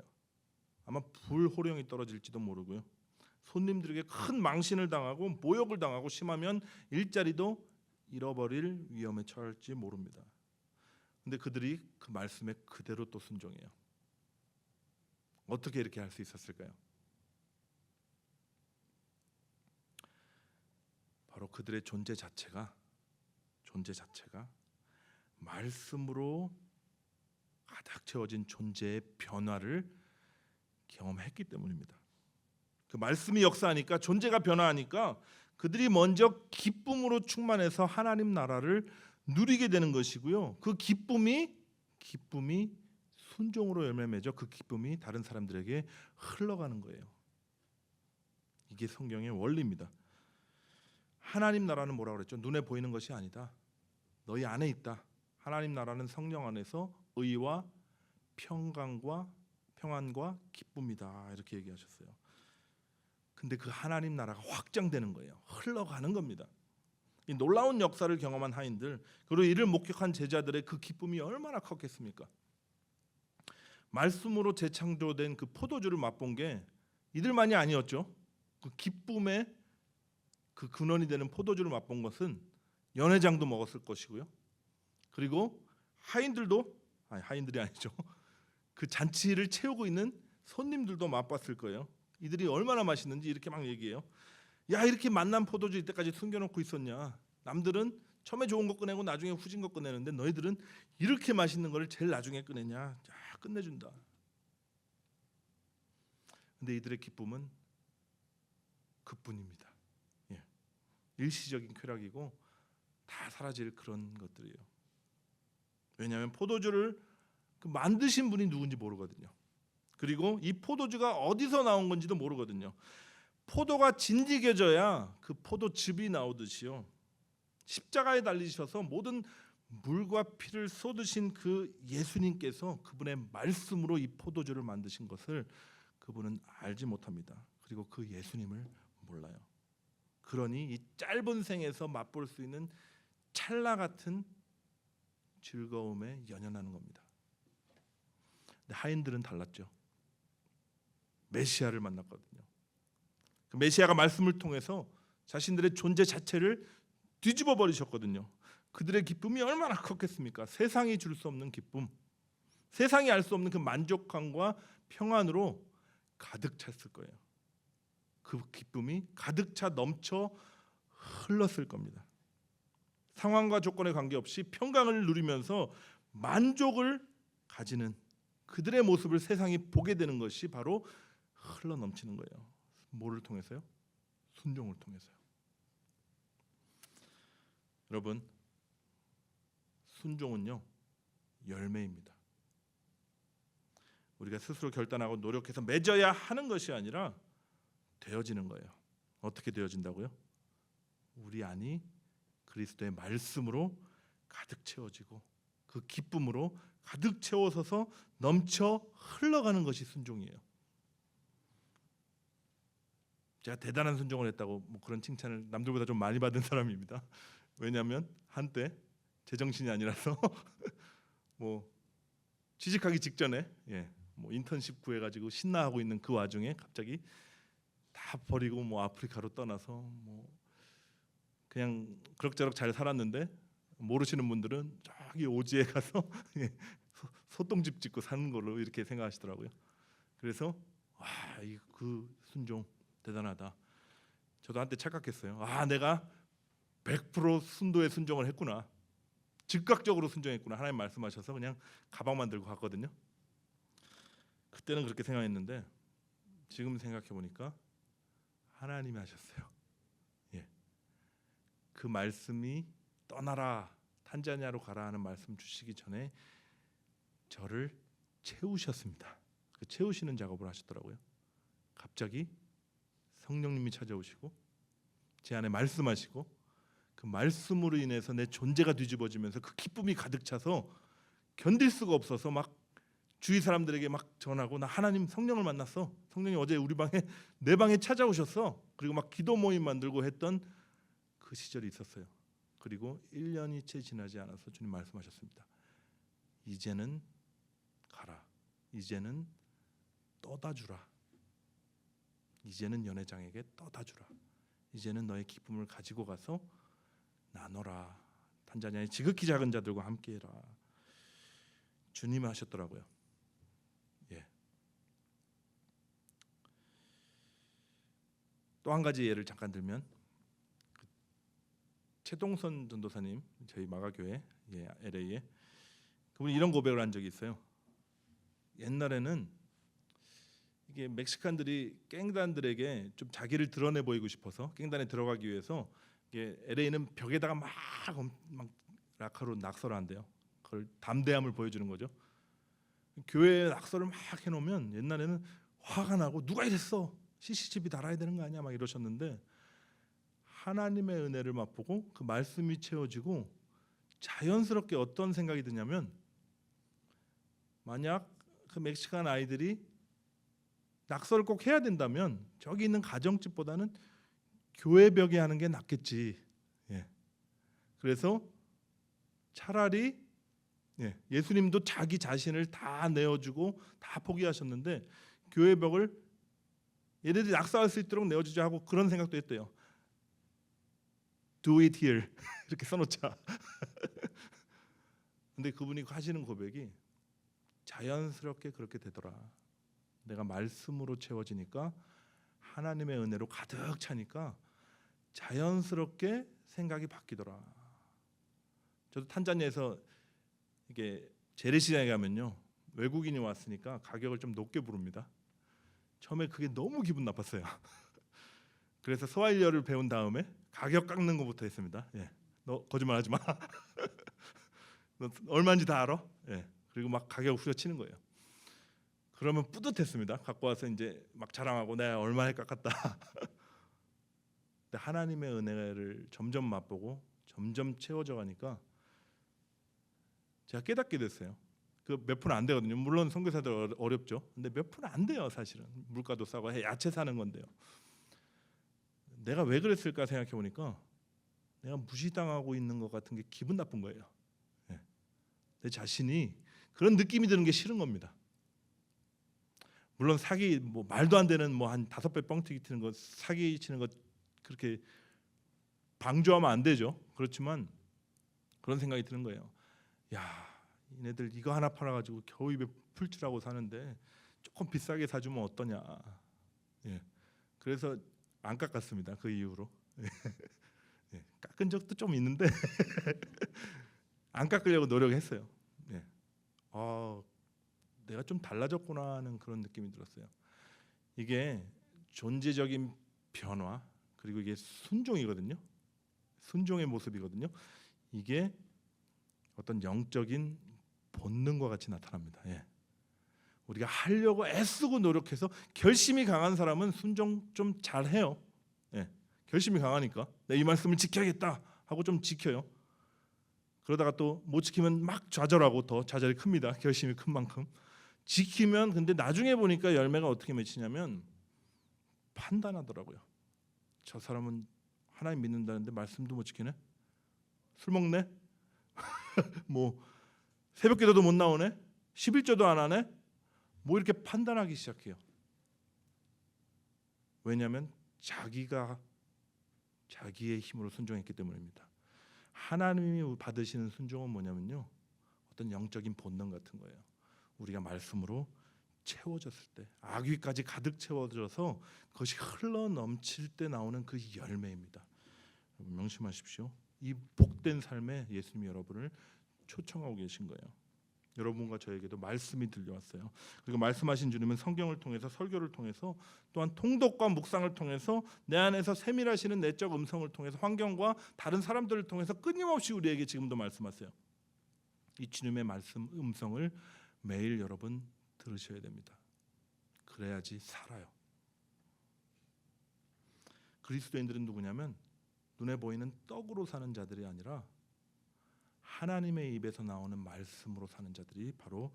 아마 불호령이 떨어질지도 모르고요. 손님들에게 큰 망신을 당하고 모욕을 당하고 심하면 일자리도 잃어버릴 위험에 처할지 모릅니다. 근데 그들이 그 말씀에 그대로 또 순종해요. 어떻게 이렇게 할 수 있었을까요? 바로 그들의 존재 자체가 말씀으로 가득 채워진 존재의 변화를 경험했기 때문입니다. 그 말씀이 역사하니까 존재가 변화하니까 그들이 먼저 기쁨으로 충만해서 하나님 나라를 누리게 되는 것이고요. 그 기쁨이 순종으로 열매 맺어 그 기쁨이 다른 사람들에게 흘러가는 거예요. 이게 성경의 원리입니다. 하나님 나라는 뭐라고 그랬죠? 눈에 보이는 것이 아니다. 너희 안에 있다. 하나님 나라는 성령 안에서 의와 평강과 평안과 기쁨이다. 이렇게 얘기하셨어요. 근데 그 하나님 나라가 확장되는 거예요. 흘러가는 겁니다. 이 놀라운 역사를 경험한 하인들 그리고 이를 목격한 제자들의 그 기쁨이 얼마나 컸겠습니까? 말씀으로 재창조된 그 포도주를 맛본 게 이들만이 아니었죠. 그 기쁨의 그 근원이 되는 포도주를 맛본 것은 연회장도 먹었을 것이고요. 그리고 하인들이 아니죠. 그 잔치를 채우고 있는 손님들도 맛봤을 거예요. 이들이 얼마나 맛있는지 이렇게 막 얘기해요. 야, 이렇게 맛난 포도주 이때까지 숨겨놓고 있었냐? 남들은 처음에 좋은 거 꺼내고 나중에 후진 거 꺼내는데 너희들은 이렇게 맛있는 거를 제일 나중에 꺼내냐? 자, 끝내준다. 근데 이들의 기쁨은 그뿐입니다. 예. 일시적인 쾌락이고 다 사라질 그런 것들이에요. 왜냐하면 포도주를 만드신 분이 누군지 모르거든요. 그리고 이 포도주가 어디서 나온 건지도 모르거든요. 포도가 진지겨져야 그 포도즙이 나오듯이요. 십자가에 달리셔서 모든 물과 피를 쏟으신 그 예수님께서 그분의 말씀으로 이 포도주를 만드신 것을 그분은 알지 못합니다. 그리고 그 예수님을 몰라요. 그러니 이 짧은 생에서 맛볼 수 있는 찰나 같은 즐거움에 연연하는 겁니다. 근데 하인들은 달랐죠. 메시아를 만났거든요. 그 메시아가 말씀을 통해서 자신들의 존재 자체를 뒤집어 버리셨거든요. 그들의 기쁨이 얼마나 컸겠습니까? 세상이 줄 수 없는 기쁨, 세상이 알 수 없는 그 만족감과 평안으로 가득 찼을 거예요. 그 기쁨이 가득 차 넘쳐 흘렀을 겁니다. 상황과 조건에 관계없이 평강을 누리면서 만족을 가지는 그들의 모습을 세상이 보게 되는 것이 바로 흘러 넘치는 거예요. 뭐를 통해서요? 순종을 통해서요. 여러분, 순종은요 열매입니다. 우리가 스스로 결단하고 노력해서 맺어야 하는 것이 아니라 되어지는 거예요. 어떻게 되어진다고요? 우리 안이 그리스도의 말씀으로 가득 채워지고 그 기쁨으로 가득 채워서서 넘쳐 흘러가는 것이 순종이에요. 제가 대단한 순종을 했다고 뭐 그런 칭찬을 남들보다 좀 많이 받은 사람입니다. 왜냐하면 한때 제정신이 아니라서 뭐 취직하기 직전에 뭐 인턴십 구해가지고 신나하고 있는 그 와중에 갑자기 다 버리고 뭐 아프리카로 떠나서 뭐 그냥 그럭저럭 잘 살았는데 모르시는 분들은 저기 오지에 가서 소똥집 짓고 사는 걸로 이렇게 생각하시더라고요. 그래서 그 순종 대단하다. 저도 한때 착각했어요. 내가 100% 순도의 순종을 했구나. 즉각적으로 순종했구나. 하나님 말씀하셔서 그냥 가방만 들고 갔거든요. 그때는 그렇게 생각했는데 지금 생각해 보니까 하나님이 하셨어요. 그 말씀이 떠나라 탄자니아로 가라 하는 말씀 주시기 전에 저를 채우셨습니다. 그 채우시는 작업을 하셨더라고요. 갑자기 성령님이 찾아오시고 제 안에 말씀하시고 그 말씀으로 인해서 내 존재가 뒤집어지면서 그 기쁨이 가득 차서 견딜 수가 없어서 막 주위 사람들에게 막 전하고 나 하나님 성령을 만났어. 성령이 어제 우리 방에 내 방에 찾아오셨어. 그리고 막 기도 모임 만들고 했던 그 시절이 있었어요. 그리고 1년이 채 지나지 않아서 주님 말씀하셨습니다. 이제는 가라. 이제는 떠다 주라. 이제는 연회장에게 떠다 주라. 이제는 너의 기쁨을 가지고 가서 나눠라. 탄자니아의 지극히 작은 자들과 함께해라. 주님이 하셨더라고요. 또 한 가지 예를 잠깐 들면 최동선 전도사님 저희 마가교회 LA에 그분이 이런 고백을 한 적이 있어요. 옛날에는 이게 멕시칸들이 갱단들에게 좀 자기를 드러내 보이고 싶어서 갱단에 들어가기 위해서 이게 LA는 벽에다가 막 라카로 낙서를 한대요. 그걸 담대함을 보여주는 거죠. 교회에 낙서를 막 해놓으면 옛날에는 화가 나고 누가 이랬어? CCTV 달아야 되는 거 아니야? 막 이러셨는데 하나님의 은혜를 맛보고 그 말씀이 채워지고 자연스럽게 어떤 생각이 드냐면 만약 그 멕시칸 아이들이 낙서를 꼭 해야 된다면 저기 있는 가정집보다는 교회 벽에 하는 게 낫겠지. 그래서 차라리 예수님도 자기 자신을 다 내어주고 다 포기하셨는데 교회 벽을 얘네들이 낙서할 수 있도록 내어주자 하고 그런 생각도 했대요. Do it here 이렇게 써놓자. 근데 그분이 하시는 고백이 자연스럽게 그렇게 되더라. 내가 말씀으로 채워지니까 하나님의 은혜로 가득 차니까 자연스럽게 생각이 바뀌더라. 저도 탄자니아에서 이게 재래시장에 가면요 외국인이 왔으니까 가격을 좀 높게 부릅니다. 처음에 그게 너무 기분 나빴어요. 그래서 스와힐리어를 배운 다음에 가격 깎는 것부터 했습니다. 너 거짓말하지 마. 너 얼마인지 다 알아? 그리고 막 가격 후려치는 거예요. 그러면 뿌듯했습니다. 갖고 와서 이제 막 자랑하고 내가 얼마에 깎았다. 근데 하나님의 은혜를 점점 맛보고 점점 채워져 가니까 제가 깨닫게 됐어요. 그 몇 푼 안 되거든요. 물론 선교사들 어렵죠. 근데 몇 푼 안 돼요, 사실은. 물가도 싸고 야채 사는 건데요. 내가 왜 그랬을까 생각해 보니까 내가 무시당하고 있는 것 같은 게 기분 나쁜 거예요. 내 자신이 그런 느낌이 드는 게 싫은 겁니다. 물론 사기 뭐 말도 안 되는 뭐 한 5배 뻥튀기 튀는 거 사기 치는 거 그렇게 방조하면 안 되죠. 그렇지만 그런 생각이 드는 거예요. 야, 얘네들 이거 하나 팔아가지고 겨우 입에 풀 줄 알고 사는데 조금 비싸게 사주면 어떠냐. 예. 그래서 안 깎았습니다. 그 이후로. 예. 깎은 적도 좀 있는데 안 깎으려고 노력했어요. 예. 내가 좀 달라졌구나 하는 그런 느낌이 들었어요. 이게 존재적인 변화 그리고 이게 순종이거든요. 순종의 모습이거든요. 이게 어떤 영적인 본능과 같이 나타납니다. 예. 우리가 하려고 애쓰고 노력해서 결심이 강한 사람은 순종 좀 잘해요. 예. 결심이 강하니까 내 이 말씀을 지켜야겠다 하고 좀 지켜요. 그러다가 또 못 지키면 막 좌절하고 더 좌절이 큽니다. 결심이 큰 만큼 지키면 근데 나중에 보니까 열매가 어떻게 맺히냐면 판단하더라고요. 저 사람은 하나님 믿는다는데 말씀도 못 지키네. 술 먹네. 뭐 새벽기도도 못 나오네. 11조도 안 하네. 뭐 이렇게 판단하기 시작해요. 왜냐하면 자기가 자기의 힘으로 순종했기 때문입니다. 하나님이 받으시는 순종은 뭐냐면요, 어떤 영적인 본능 같은 거예요. 우리가 말씀으로 채워졌을 때, 악귀까지 가득 채워져서 그것이 흘러 넘칠 때 나오는 그 열매입니다. 여러분 명심하십시오. 이 복된 삶에 예수님이 여러분을 초청하고 계신 거예요. 여러분과 저에게도 말씀이 들려왔어요. 그리고 말씀하신 주님은 성경을 통해서, 설교를 통해서, 또한 통독과 묵상을 통해서, 내 안에서 세밀하시는 내적 음성을 통해서, 환경과 다른 사람들을 통해서 끊임없이 우리에게 지금도 말씀하세요. 이 주님의 말씀 음성을 매일 여러분 들으셔야 됩니다. 그래야지 살아요. 그리스도인들은 누구냐면 눈에 보이는 떡으로 사는 자들이 아니라 하나님의 입에서 나오는 말씀으로 사는 자들이 바로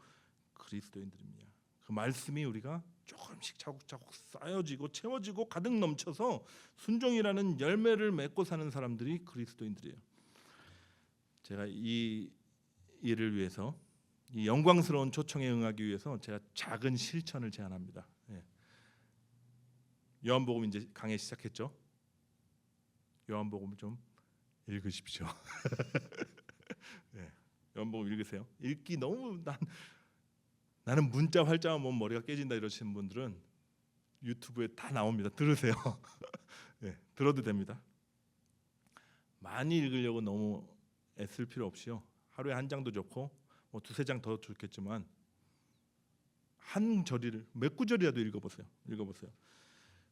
그리스도인들입니다. 그 말씀이 우리가 조금씩 차곡차곡 쌓여지고 채워지고 가득 넘쳐서 순종이라는 열매를 맺고 사는 사람들이 그리스도인들이에요. 제가 이 일을 위해서, 이 영광스러운 초청에 응하기 위해서 제가 작은 실천을 제안합니다. 예. 요한복음 이제 강의 시작했죠. 요한복음 좀 읽으십시오. 네. 요한복음 읽으세요. 읽기 너무 나는 문자 활자만 보면 머리가 깨진다 이러시는 분들은 유튜브에 다 나옵니다. 들으세요. 네, 들어도 됩니다. 많이 읽으려고 너무 애쓸 필요 없이요. 하루에 한 장도 좋고 뭐 2-3장 더 좋겠지만 한 절을 몇 구절이라도 읽어보세요.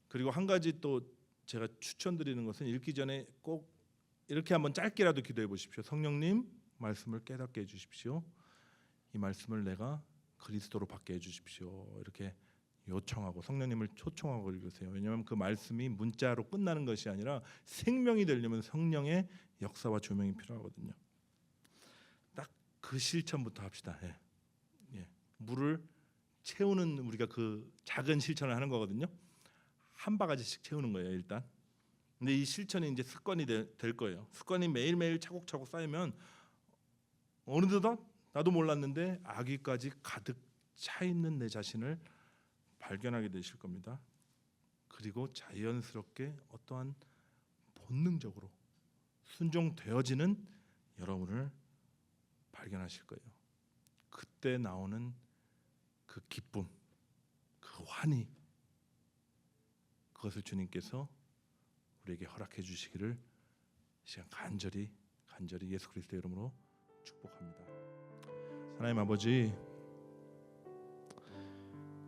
그리고 한 가지 또 제가 추천드리는 것은 읽기 전에 꼭 이렇게 한번 짧게라도 기도해 보십시오. 성령님, 말씀을 깨닫게 해주십시오. 이 말씀을 내가 그리스도로 받게 해주십시오. 이렇게 요청하고 성령님을 초청하고 읽으세요. 왜냐하면 그 말씀이 문자로 끝나는 것이 아니라 생명이 되려면 성령의 역사와 조명이 필요하거든요. 딱 그 실천부터 합시다. 예. 물을 채우는, 우리가 그 작은 실천을 하는 거거든요. 한 바가지씩 채우는 거예요, 일단. 근데 이 실천이 이제 습관이 될 거예요. 습관이 매일매일 차곡차곡 쌓이면 어느덧 나도 몰랐는데 악귀까지 가득 차 있는 내 자신을 발견하게 되실 겁니다. 그리고 자연스럽게 어떠한 본능적으로 순종되어지는 여러분을 발견하실 거예요. 그때 나오는 그 기쁨, 그 환희, 그것을 주님께서 우리에게 허락해 주시기를 시간 간절히 예수 그리스도의 이름으로 축복합니다. 하나님 아버지,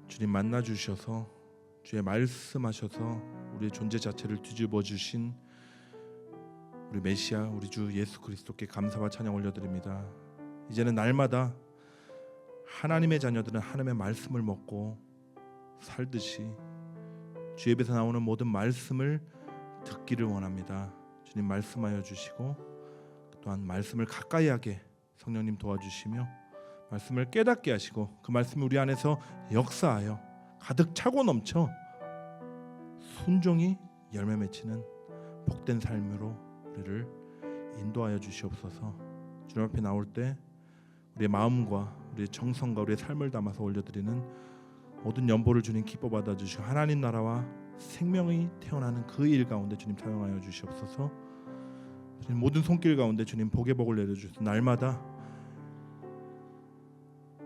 주님 만나 주셔서 주의 말씀하셔서 우리의 존재 자체를 뒤집어 주신 우리 메시아, 우리 주 예수 그리스도께 감사와 찬양 올려드립니다. 이제는 날마다 하나님의 자녀들은 하나님의 말씀을 먹고 살듯이 주의 입에서 나오는 모든 말씀을 듣기를 원합니다. 주님 말씀하여 주시고 또한 말씀을 가까이 하게 성령님 도와주시며 말씀을 깨닫게 하시고 그 말씀이 우리 안에서 역사하여 가득 차고 넘쳐 순종이 열매 맺히는 복된 삶으로 우리를 인도하여 주시옵소서. 주님 앞에 나올 때 우리의 마음과 우리의 정성과 우리의 삶을 담아서 올려드리는 모든 연보를 주님 기뻐 받아 주시고 하나님 나라와 생명이 태어나는 그 일 가운데 주님 사용하여 주시옵소서. 주님 모든 손길 가운데 주님 복의 복을 내려 주셔서 날마다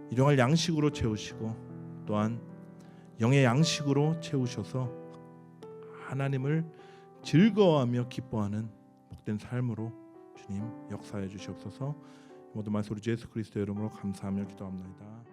일용할 양식으로 채우시고 또한 영의 양식으로 채우셔서 하나님을 즐거워하며 기뻐하는 복된 삶으로 주님 역사해 주시옵소서. 모든 말씀 우리 예수 그리스도의 이름으로 감사하며 기도합니다.